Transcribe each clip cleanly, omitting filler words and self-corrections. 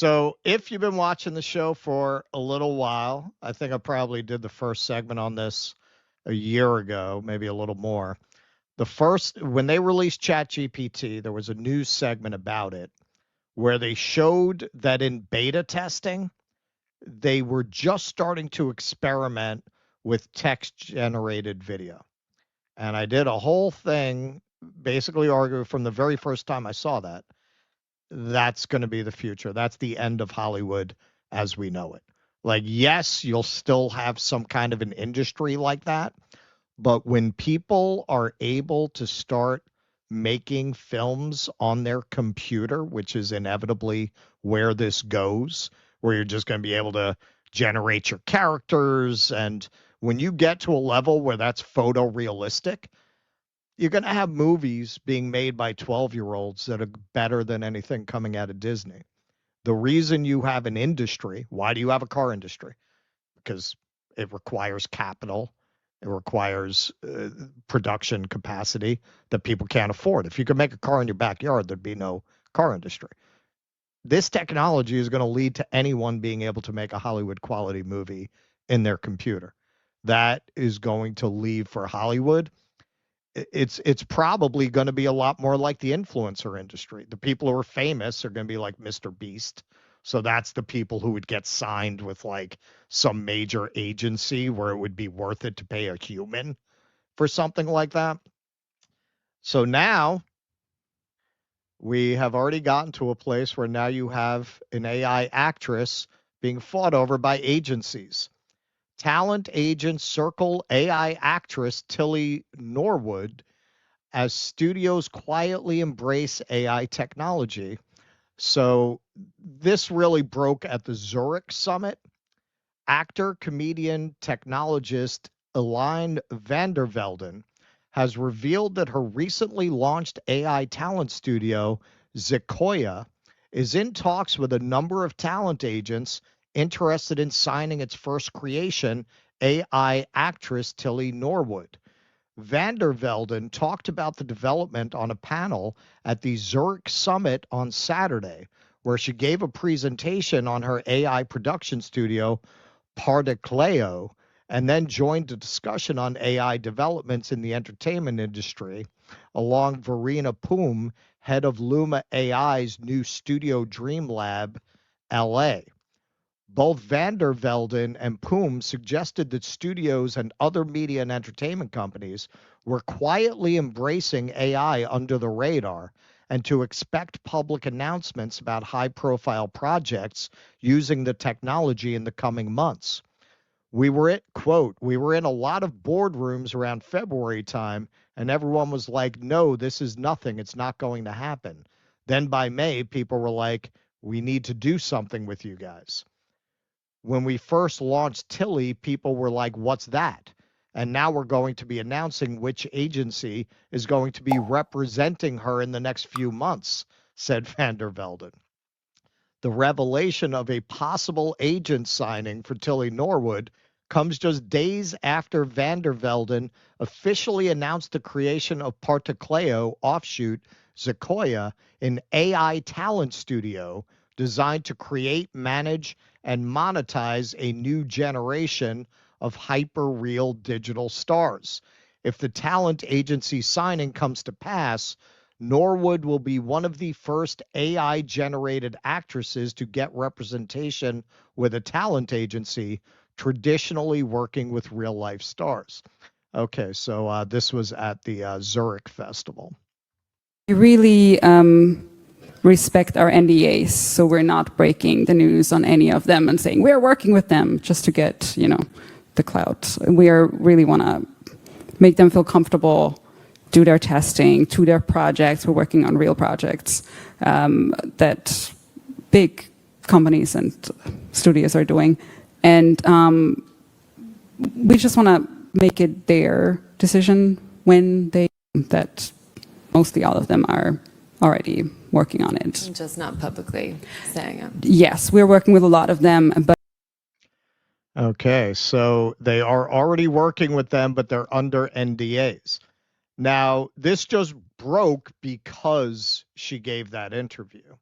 So if you've been watching the show for a little while, I think I probably did the first segment on this a year ago, maybe a little more. When they released ChatGPT, there was a news segment about it where they showed that in beta testing, they were just starting to experiment with text generated video. And I did a whole thing basically arguing from the very first time I saw that that's going to be the future. That's the end of Hollywood as we know it. Like, yes, you'll still have some kind of an industry like that, but when people are able to start making films on their computer, which is inevitably where this goes, where you're just going to be able to generate your characters. And when you get to a level where that's photorealistic, you're going to have movies being made by 12-year-olds that are better than anything coming out of Disney. The reason you have an industry, why do you have a car industry? Because it requires capital. It requires production capacity that people can't afford. If you could make a car in your backyard, there'd be no car industry. This technology is going to lead to anyone being able to make a Hollywood quality movie in their computer. That is going to leave for Hollywood. It's probably going to be a lot more like the influencer industry. The people who are famous are going to be like Mr. Beast. So that's the people who would get signed with like some major agency where it would be worth it to pay a human for something like that. So now we have already gotten to a place where now you have an AI actress being fought over by agencies. Talent agents circle AI actress Tilly Norwood as studios quietly embrace AI technology. So this really broke at the Zurich Summit. Actor, comedian, technologist Elaine van der Velden has revealed that her recently launched AI talent studio, Sequoia, is in talks with a number of talent agents interested in signing its first creation, AI actress Tilly Norwood. Van der Velden talked about the development on a panel at the Zurich Summit on Saturday, where she gave a presentation on her AI production studio, Particleo, and then joined a discussion on AI developments in the entertainment industry, along Verena Poom, head of Luma AI's new Studio Dream Lab, LA. Both van der Velden and Poom suggested that studios and other media and entertainment companies were quietly embracing AI under the radar and to expect public announcements about high-profile projects using the technology in the coming months. We were in a lot of boardrooms around February time, and everyone was like, no, this is nothing. It's not going to happen. Then by May, people were like, we need to do something with you guys. When we first launched Tilly, people were like, what's that? And now we're going to be announcing which agency is going to be representing her in the next few months, said van der Velden. The revelation of a possible agent signing for Tilly Norwood comes just days after van der Velden officially announced the creation of Particleo offshoot Sequoia, an AI talent studio designed to create, manage, and monetize a new generation of hyper-real digital stars. If the talent agency signing comes to pass, Norwood will be one of the first AI-generated actresses to get representation with a talent agency, traditionally working with real-life stars. Okay, so this was at the Zurich Festival. We really respect our NDAs, so we're not breaking the news on any of them and saying we're working with them just to get, the clout. We really want to make them feel comfortable, do their testing, do their projects. We're working on real projects that big companies and studios are doing. And we just want to make it their decision when that mostly all of them are already working on it. Just not publicly saying it. Yes, we're working with a lot of them, but okay, so they are already working with them, but they're under NDAs. Now, this just broke because she gave that interview.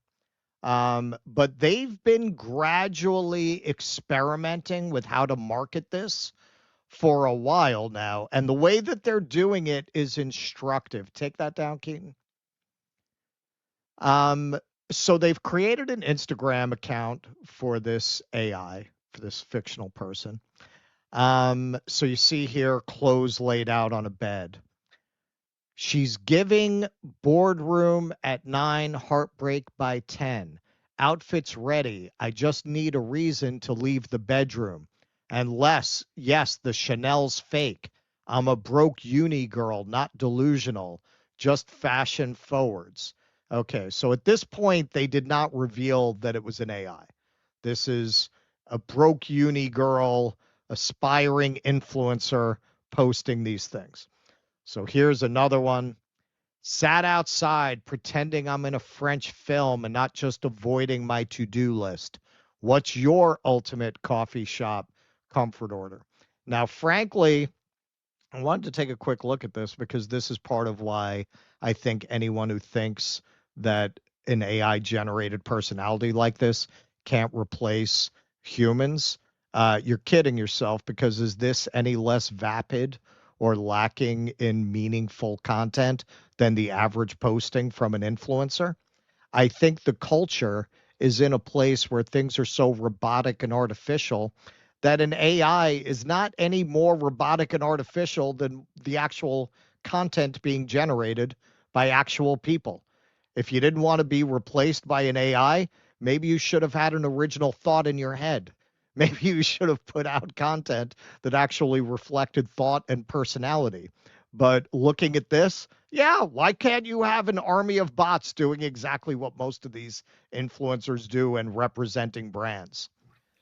But they've been gradually experimenting with how to market this for a while now. And the way that they're doing it is instructive. Take that down, Keaton. So they've created an Instagram account for this AI, for this fictional person. So you see here clothes laid out on a bed. She's giving boardroom at 9, heartbreak by 10. Outfits ready. I just need a reason to leave the bedroom. Unless, yes, the Chanel's fake. I'm a broke uni girl, not delusional, just fashion forwards. Okay, so at this point, they did not reveal that it was an AI. This is a broke uni girl, aspiring influencer posting these things. So here's another one. Sat outside pretending I'm in a French film and not just avoiding my to-do list. What's your ultimate coffee shop comfort order? Now, frankly, I wanted to take a quick look at this because this is part of why I think anyone who thinks that an AI generated personality like this can't replace humans, you're kidding yourself, because is this any less vapid or lacking in meaningful content than the average posting from an influencer? I think the culture is in a place where things are so robotic and artificial that an AI is not any more robotic and artificial than the actual content being generated by actual people. If you didn't want to be replaced by an AI, maybe you should have had an original thought in your head. Maybe you should have put out content that actually reflected thought and personality. But looking at this, yeah, why can't you have an army of bots doing exactly what most of these influencers do and representing brands?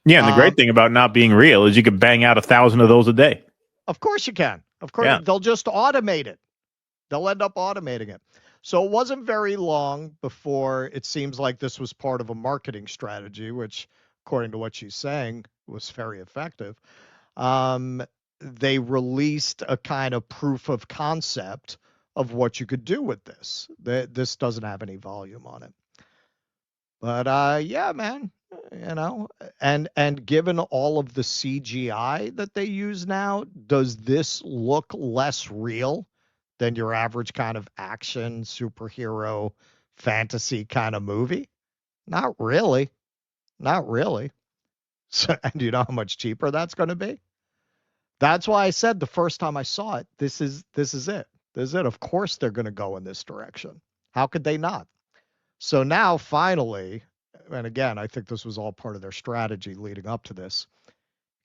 Yeah, and the great thing about not being real is you could bang out 1,000 of those a day. Of course you can. Of course, Yeah. they'll just automate it. They'll end up automating it. So it wasn't very long before it seems like this was part of a marketing strategy, which, according to what she's saying, was very effective. They released a kind of proof of concept of what you could do with this. This doesn't have any volume on it. But yeah, man, and given all of the CGI that they use now, does this look less real than your average kind of action superhero fantasy kind of movie? Not really. Not really. So, and do you know how much cheaper that's going to be? That's why I said the first time I saw it, this is it. This is it. Of course they're going to go in this direction. How could they not? So now finally, and again, I think this was all part of their strategy leading up to this.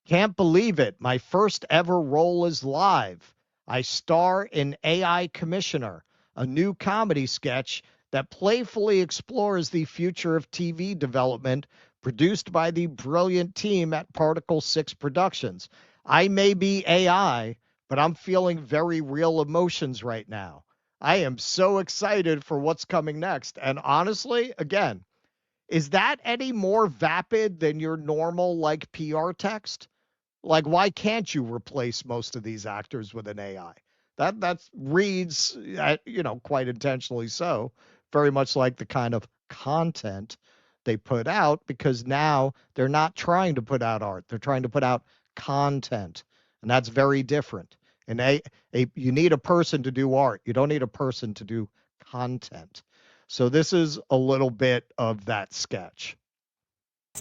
Can't believe it. My first ever role is live. I star in AI Commissioner, a new comedy sketch that playfully explores the future of TV development, produced by the brilliant team at Particle 6 Productions. I may be AI, but I'm feeling very real emotions right now. I am so excited for what's coming next. And honestly, again, is that any more vapid than your normal like PR text? Like, why can't you replace most of these actors with an AI? That reads, quite intentionally so, very much like the kind of content they put out, because now they're not trying to put out art; they're trying to put out content, and that's very different. And you need a person to do art. You don't need a person to do content. So this is a little bit of that sketch.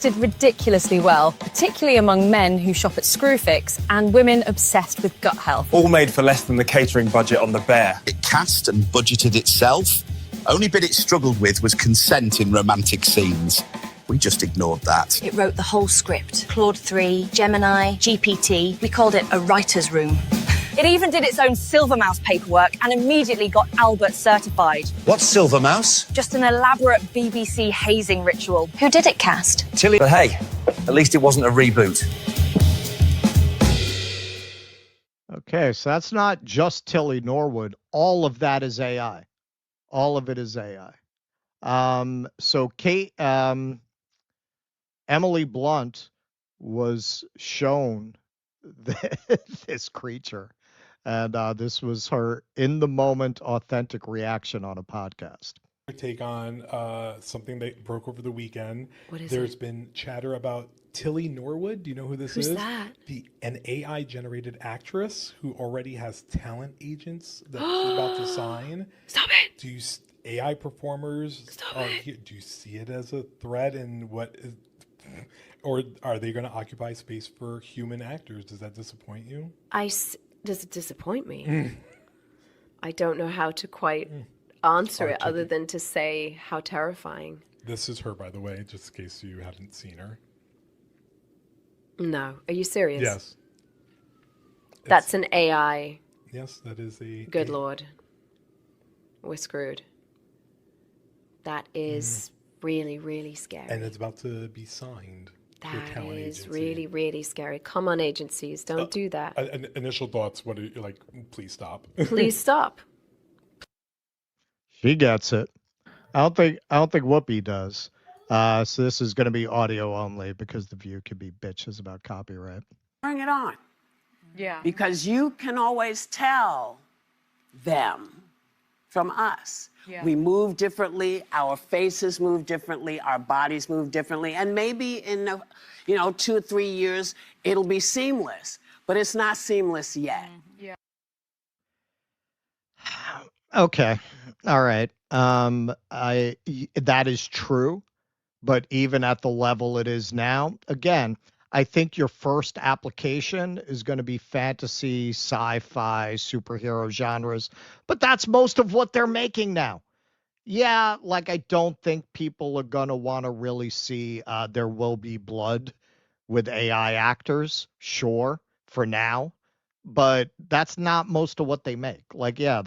Did ridiculously well, particularly among men who shop at Screwfix and women obsessed with gut health. All made for less than the catering budget on the Bear. It cast and budgeted itself. Only bit it struggled with was consent in romantic scenes. We just ignored that. It wrote the whole script. Claude 3, Gemini, GPT. We called it a writer's room. It even did its own Silver Mouse paperwork and immediately got Albert certified. What's Silver Mouse? Just an elaborate BBC hazing ritual. Who did it cast? Tilly. But hey, at least it wasn't a reboot. Okay, so that's not just Tilly Norwood. All of that is AI. All of it is AI. So Emily Blunt was shown this creature, and this was her in the moment authentic reaction on a podcast. Take on something that broke over the weekend. What is There's it? been chatter about Tilly Norwood. Do you know who this Who's is? that? An AI generated actress who already has talent agents that she's about to sign. Stop it! Do you AI performers Stop are it. here? Do you see it as a threat? And what is, or are they going to occupy space for human actors? Does that disappoint you? Does it disappoint me? I don't know how to quite answer it other than to say how terrifying. This is her, by the way, just in case you haven't seen her. No. Are you serious? Yes. That's an AI. Yes, that is a... Good Lord. We're screwed. That is really, really scary. And it's about to be signed. That is really, really scary. Come on, agencies. Don't do that. Initial thoughts, what are you like? Please stop. Please stop. She gets it. I don't think Whoopi does. So this is going to be audio only because the View could be bitches about copyright. Bring it on. Yeah. Because you can always tell them from us. Yeah. We move differently, our faces move differently, our bodies move differently, and maybe in 2 or 3 years it'll be seamless, but it's not seamless yet. Yeah. Okay. All right. That is true, but even at the level it is now, again, I think your first application is going to be fantasy, sci-fi, superhero genres, but that's most of what they're making now. Yeah, like I don't think people are going to want to really see There Will Be Blood with AI actors, sure, for now, but that's not most of what they make. Like, yeah,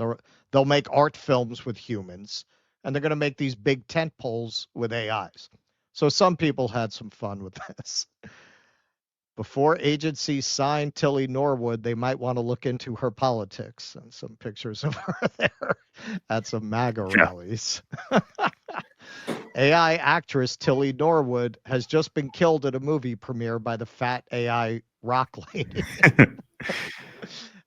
they'll make art films with humans, and they're going to make these big tent poles with AIs. So some people had some fun with this. Before agencies sign Tilly Norwood, they might want to look into her politics, and some pictures of her there at some MAGA rallies. AI actress Tilly Norwood has just been killed at a movie premiere by the fat AI rock lady.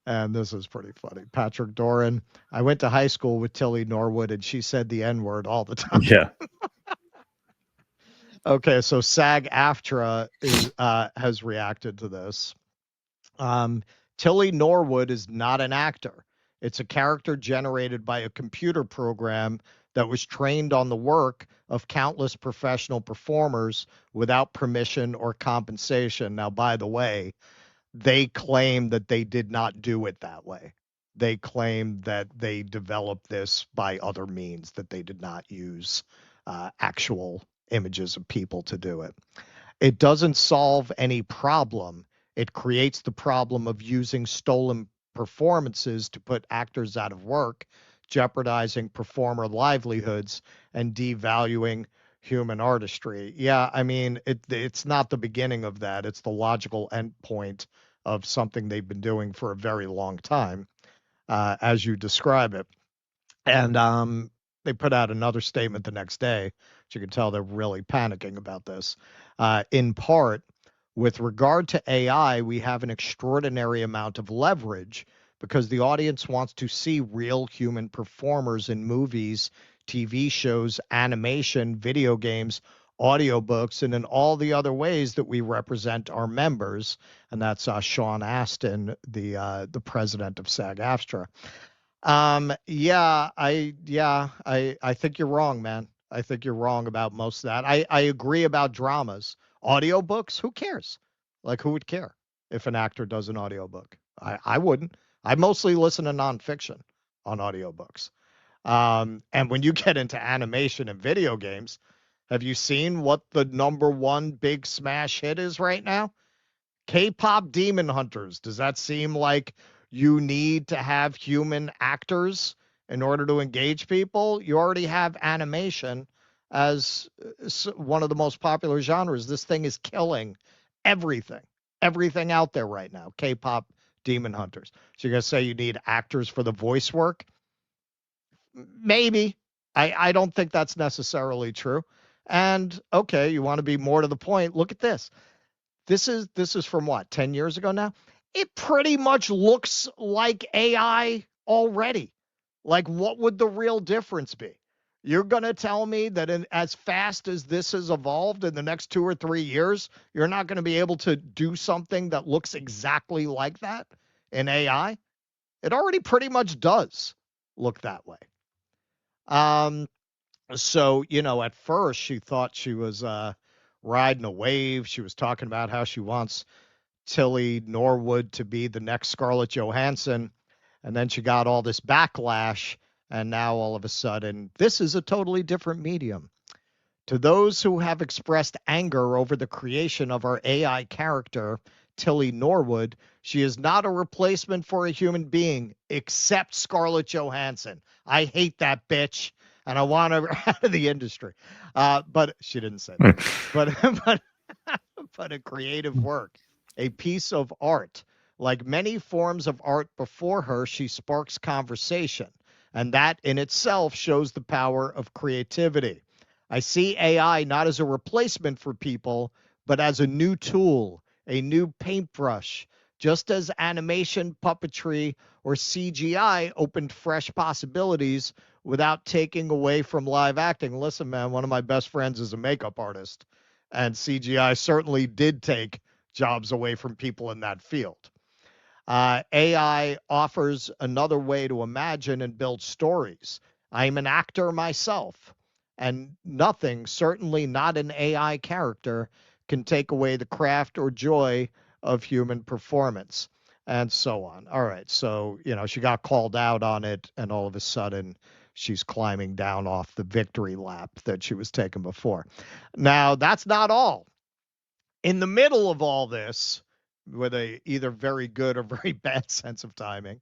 And this is pretty funny. Patrick Doran, I went to high school with Tilly Norwood, and she said the N-word all the time. Yeah. Okay, so SAG-AFTRA has reacted to this. Tilly Norwood is not an actor. It's a character generated by a computer program that was trained on the work of countless professional performers without permission or compensation. Now, by the way, they claim that they did not do it that way. They claim that they developed this by other means, that they did not use actual images of people to do it. It doesn't solve any problem. It creates the problem of using stolen performances to put actors out of work, jeopardizing performer livelihoods and devaluing human artistry. Yeah, I mean, it's not the beginning of that. It's the logical endpoint of something they've been doing for a very long time, as you describe it. And they put out another statement the next day, which you can tell they're really panicking about this. In part, with regard to AI, we have an extraordinary amount of leverage because the audience wants to see real human performers in movies, TV shows, animation, video games, audiobooks, and in all the other ways that we represent our members. And that's Sean Astin, the president of SAG-AFTRA. I think you're wrong, man. I think you're wrong about most of that. I agree about dramas. Audiobooks, who cares? Like, who would care if an actor does an audiobook? I wouldn't. I mostly listen to nonfiction on audiobooks. And when you get into animation and video games, have you seen what the #1 big smash hit is right now? K-pop Demon Hunters. Does that seem like you need to have human actors in order to engage people? You already have animation as one of the most popular genres. This thing is killing everything out there right now. K-pop Demon Hunters. So you're going to say you need actors for the voice work? Maybe. I don't think that's necessarily true. And okay, you want to be more to the point. Look at this. This is from what, 10 years ago now? It pretty much looks like AI already. Like, what would the real difference be? You're going to tell me that as fast as this has evolved in the next 2 or 3 years, you're not going to be able to do something that looks exactly like that in AI? It already pretty much does look that way. So, at first she thought she was riding a wave. She was talking about how she wants Tilly Norwood to be the next Scarlett Johansson. And then she got all this backlash. And now all of a sudden, this is a totally different medium. To those who have expressed anger over the creation of our AI character, Tilly Norwood, she is not a replacement for a human being except Scarlett Johansson. I hate that bitch, and I want her out of the industry. But she didn't say that. but a creative work, a piece of art. Like many forms of art before her, she sparks conversation, and that in itself shows the power of creativity. I see AI not as a replacement for people, but as a new tool, a new paintbrush. Just as animation, puppetry, or CGI opened fresh possibilities without taking away from live acting. Listen, man, one of my best friends is a makeup artist, and CGI certainly did take jobs away from people in that field. AI offers another way to imagine and build stories. I'm an actor myself, and nothing, certainly not an AI character, can take away the craft or joy of human performance, and so on. All right, so, she got called out on it, and all of a sudden, she's climbing down off the victory lap that she was taking before. Now, that's not all. In the middle of all this, with a either very good or very bad sense of timing,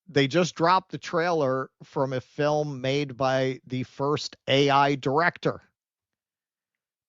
they just dropped the trailer from a film made by the first AI director.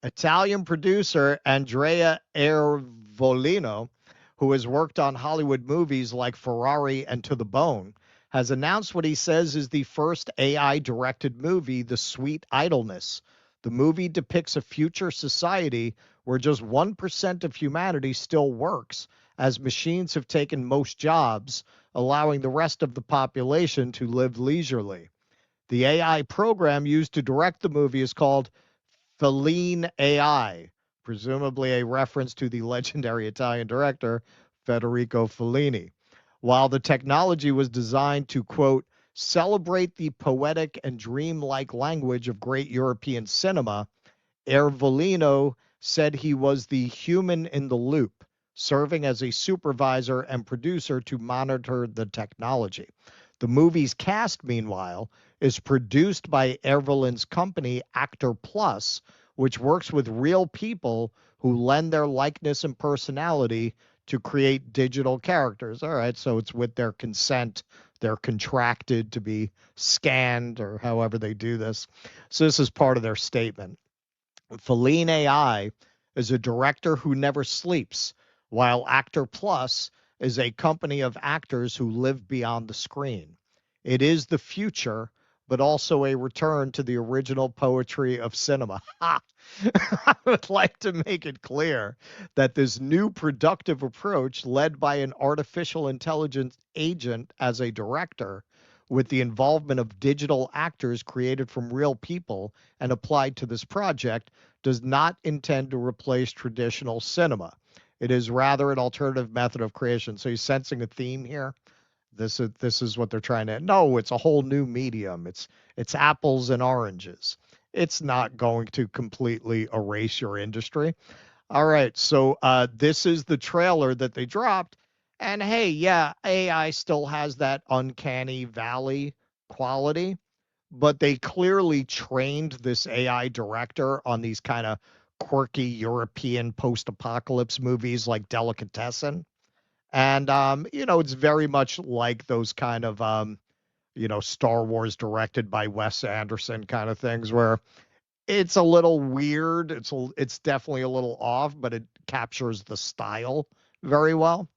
Italian producer Andrea Ervolino, who has worked on Hollywood movies like Ferrari and To the Bone, has announced what he says is the first AI-directed movie, The Sweet Idleness. The movie depicts a future society where just 1% of humanity still works, as machines have taken most jobs, allowing the rest of the population to live leisurely. The AI program used to direct the movie is called Feline AI, presumably a reference to the legendary Italian director Federico Fellini. While the technology was designed to, quote, celebrate the poetic and dreamlike language of great European cinema, Ervolino said he was the human in the loop, serving as a supervisor and producer to monitor the technology. The movie's cast, meanwhile, is produced by Ervolino's company, Actor Plus, which works with real people who lend their likeness and personality to create digital characters. All right, so it's with their consent. They're contracted to be scanned or however they do this. So this is part of their statement. Feline AI is a director who never sleeps, while Actor Plus is a company of actors who live beyond the screen. It is the future, but also a return to the original poetry of cinema. Ha! I would like to make it clear that this new productive approach, led by an artificial intelligence agent as a director, with the involvement of digital actors created from real people and applied to this project, does not intend to replace traditional cinema. It is rather an alternative method of creation. So you're sensing a theme here. This is what they're trying to. No, it's a whole new medium. It's apples and oranges. It's not going to completely erase your industry. All right, so this is the trailer that they dropped. And hey, yeah, AI still has that uncanny valley quality, but they clearly trained this AI director on these kind of quirky European post-apocalypse movies like Delicatessen. And, it's very much like those kind of, Star Wars directed by Wes Anderson kind of things where it's a little weird. It's definitely a little off, but it captures the style very well.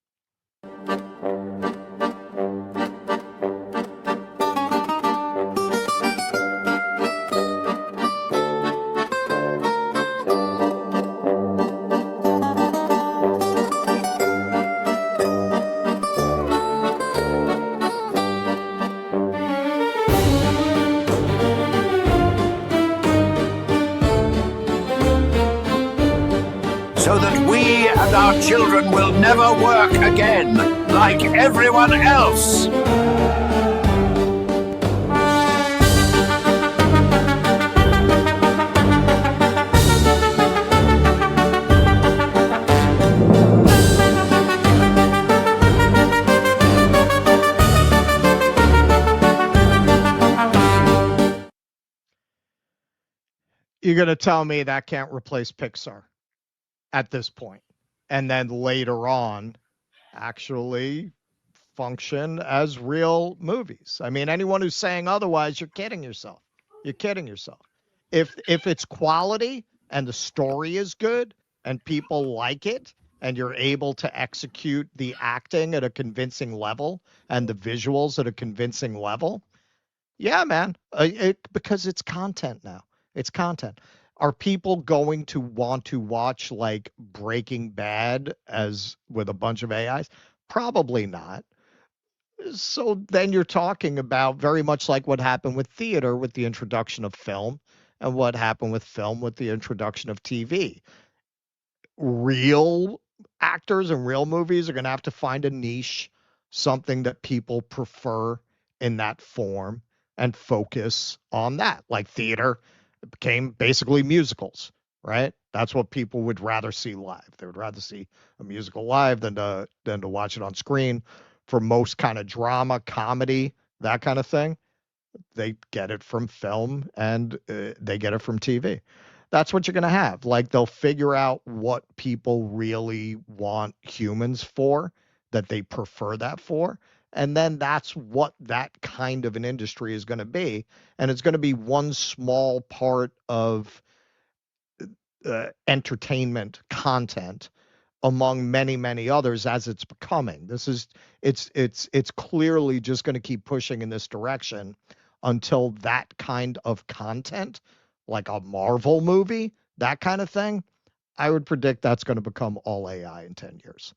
so that we and our children will never work again like everyone else. You're going to tell me that can't replace Pixar at this point, and then later on actually function as real movies. I mean, anyone who's saying otherwise, you're kidding yourself. You're kidding yourself. If it's quality and the story is good and people like it and you're able to execute the acting at a convincing level and the visuals at a convincing level, yeah, man, because it's content now. It's content. Are people going to want to watch like Breaking Bad as with a bunch of AIs? Probably not. So then you're talking about very much like what happened with theater with the introduction of film and what happened with film with the introduction of TV. Real actors and real movies are going to have to find a niche, something that people prefer in that form and focus on that. Like theater became basically musicals, right? That's what people would rather see live. They would rather see a musical live than to watch it on screen. For most kind of drama, comedy, that kind of thing, they get it from film and they get it from TV. That's what you're going to have. Like they'll figure out what people really want humans for, that they prefer that for. And then that's what that kind of an industry is going to be. And it's going to be one small part of entertainment content among many, many others as it's becoming. It's clearly just going to keep pushing in this direction until that kind of content, like a Marvel movie, that kind of thing, I would predict that's going to become all AI in 10 years.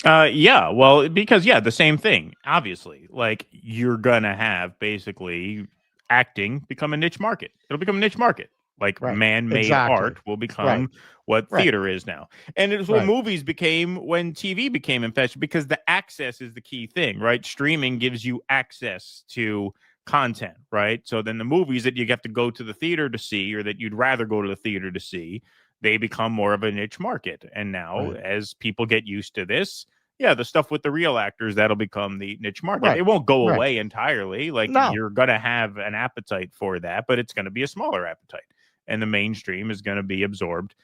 Yeah, well, because the same thing. Obviously, like you're gonna have basically acting become a niche market. It'll become a niche market. Like Right. man-made Exactly. art will become what Right. theater is now, and it's what Right. movies became when TV became in fashion. Because the access is the key thing, right? Streaming gives you access to content, right? So then the movies that you have to go to the theater to see, or that you'd rather go to the theater to see, they become more of a niche market. And now, Right. as people get used to this, the stuff with the real actors, that'll become the niche market. Right. It won't go Right. away entirely. Like No. you're going to have an appetite for that, but it's going to be a smaller appetite. And the mainstream is going to be absorbed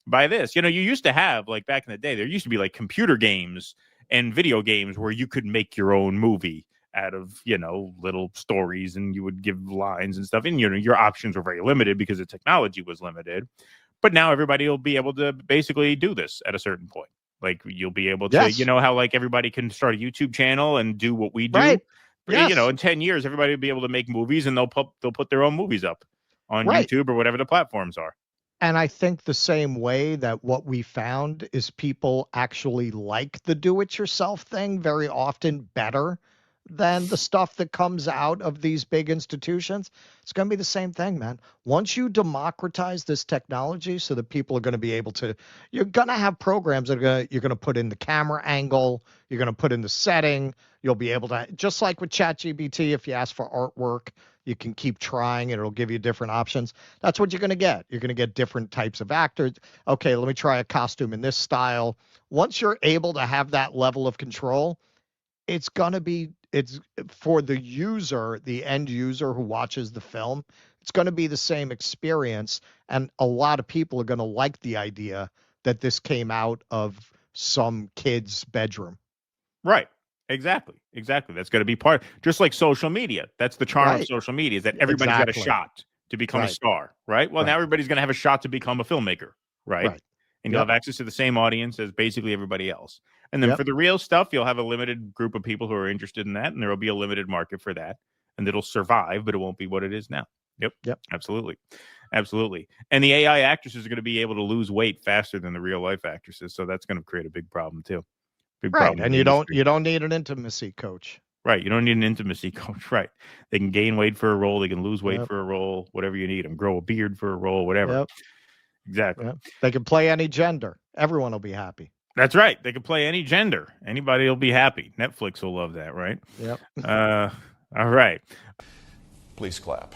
by this. You used to have, like back in the day, there used to be like computer games and video games where you could make your own movie out of, little stories, and you would give lines and stuff. And, your options were very limited because the technology was limited. But now everybody will be able to basically do this at a certain point. Like you'll be able to, Yes. how like everybody can start a YouTube channel and do what we do. Right. Yes. In 10 years, everybody will be able to make movies, and they'll put their own movies up on Right. YouTube or whatever the platforms are. And I think the same way that what we found is people actually like the do-it-yourself thing very often better than the stuff that comes out of these big institutions. It's going to be the same thing, man. Once you democratize this technology so that people are going to be able to, you're going to have programs that you're going to put in the camera angle, you're going to put in the setting, you'll be able to, just like with ChatGPT, if you ask for artwork, you can keep trying and it'll give you different options. That's what you're going to get. You're going to get different types of actors. Okay, let me try a costume in this style. Once you're able to have that level of control, it's for the user, the end user who watches the film, it's going to be the same experience. And a lot of people are going to like the idea that this came out of some kid's bedroom. Right. Exactly. That's going to be part, just like social media. That's the charm of social media, is that everybody's got a shot to become a star, right? Well, now everybody's going to have a shot to become a filmmaker, right? And you'll have access to the same audience as basically everybody else. And then for the real stuff, you'll have a limited group of people who are interested in that, and there will be a limited market for that, and it'll survive, but it won't be what it is now. Yep. Absolutely. And the AI actresses are going to be able to lose weight faster than the real life actresses, so that's going to create a big problem too. Right. And you don't need an intimacy coach. Right. You don't need an intimacy coach. Right. They can gain weight for a role. They can lose weight for a role, whatever you need them. Grow a beard for a role, whatever. Exactly. Yeah. They can play any gender. Everyone will be happy. That's right. They can play any gender. Anybody will be happy. Netflix will love that, right? Yep. All right. Please clap.